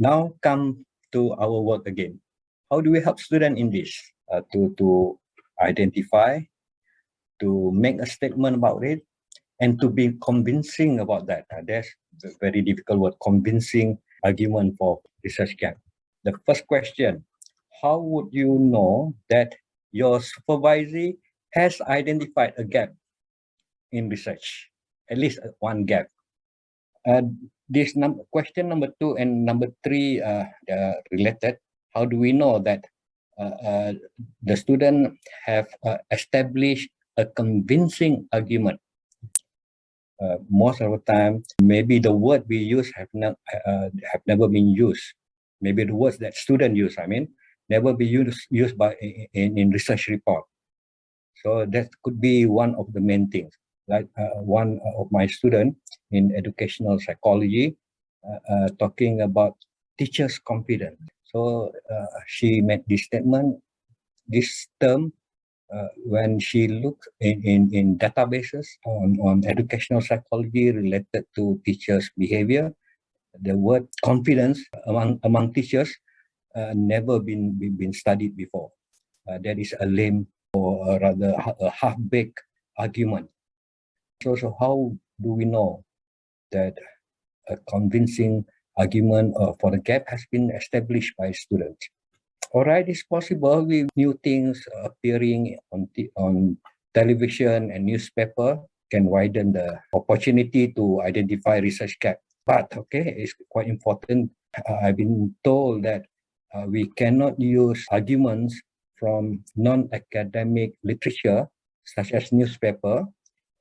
Now come to our work again. How do we help students in this? To identify, to make a statement about it, and to be convincing about that. That's a very difficult word, convincing argument for research gap. The first question, how would you know that your supervisor has identified a gap in research, at least one gap? This question number 2 and number 3 are related. How do we know that the student have established a convincing argument? Most of the time, maybe the word we use have never been used. Maybe the words that student use, never be used by in research report. So that could be one of the main things. Like one of my student in educational psychology talking about teachers' confidence. So she made this statement, this term, when she looked in databases on educational psychology related to teachers' behavior, the word confidence among teachers never been studied before. That is a lame or rather a half-baked argument. So how do we know that a convincing argument for the gap has been established by students? All right, it's possible with new things appearing on television and newspaper can widen the opportunity to identify research gap. But okay, it's quite important. I've been told that we cannot use arguments from non-academic literature, such as newspaper,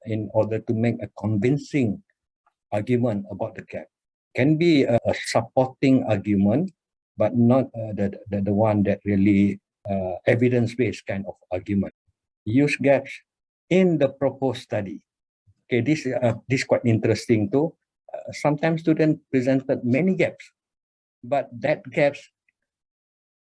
in order to make a convincing argument about the gap. Can be a supporting argument, but not the one that really evidence-based kind of argument. Use gaps in the proposed study. Okay, this is quite interesting too. Sometimes students presented many gaps, but that gaps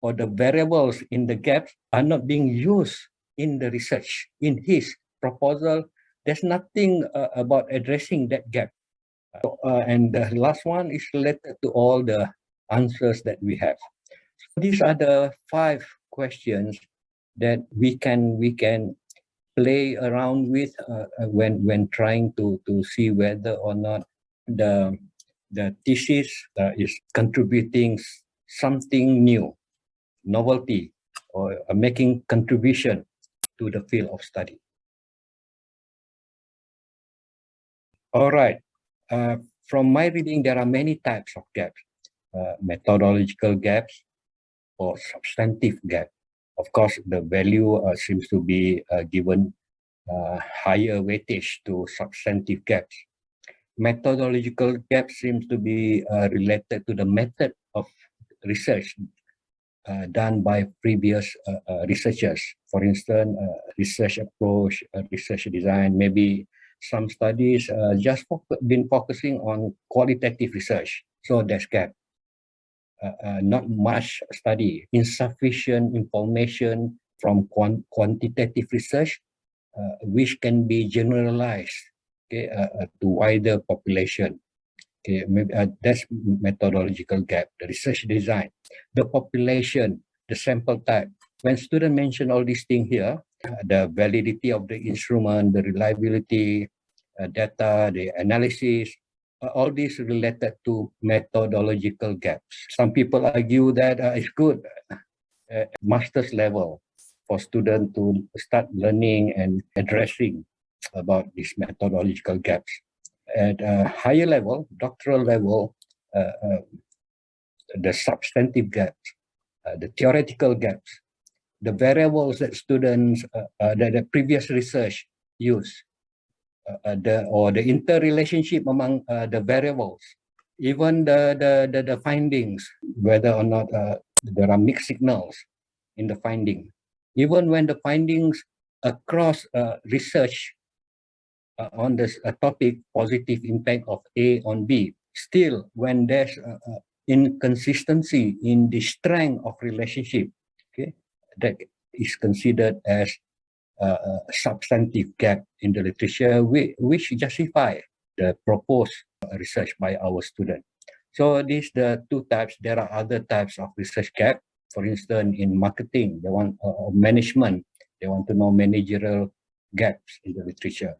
or the variables in the gaps are not being used in the research. In his proposal, there's nothing about addressing that gap. And the last one is related to all the answers that we have. So these are the 5 questions that we can play around with when trying to see whether or not the thesis is contributing something new, novelty, or making contribution to the field of study. All right. From my reading, there are many types of gaps. Methodological gaps or substantive gap. Of course, the value seems to be given higher weightage to substantive gaps. Methodological gap seems to be related to the method of research done by previous researchers. For instance, research approach, research design, maybe some studies just been focusing on qualitative research. So that's gap. Not much study, insufficient information from quantitative research, which can be generalized, okay, to wider population. Okay, maybe that's methodological gap. The research design, the population, the sample type. When students mention all these things here, the validity of the instrument, the reliability, data, the analysis, all these related to methodological gaps. Some people argue that it's good at master's level for students to start learning and addressing about these methodological gaps. At a higher level, doctoral level, the substantive gaps, the theoretical gaps, the variables that students, that the previous research use, the interrelationship among the variables, even the findings, whether or not there are mixed signals in the finding. Even when the findings across research on this topic, positive impact of A on B, still when there's inconsistency in the strength of relationship, okay, that is considered as a substantive gap in the literature which justify the proposed research by our student. So these the two types. There are other types of research gap. For instance, in marketing, they want management. They want to know managerial gaps in the literature.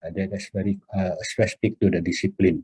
That's very specific to the discipline.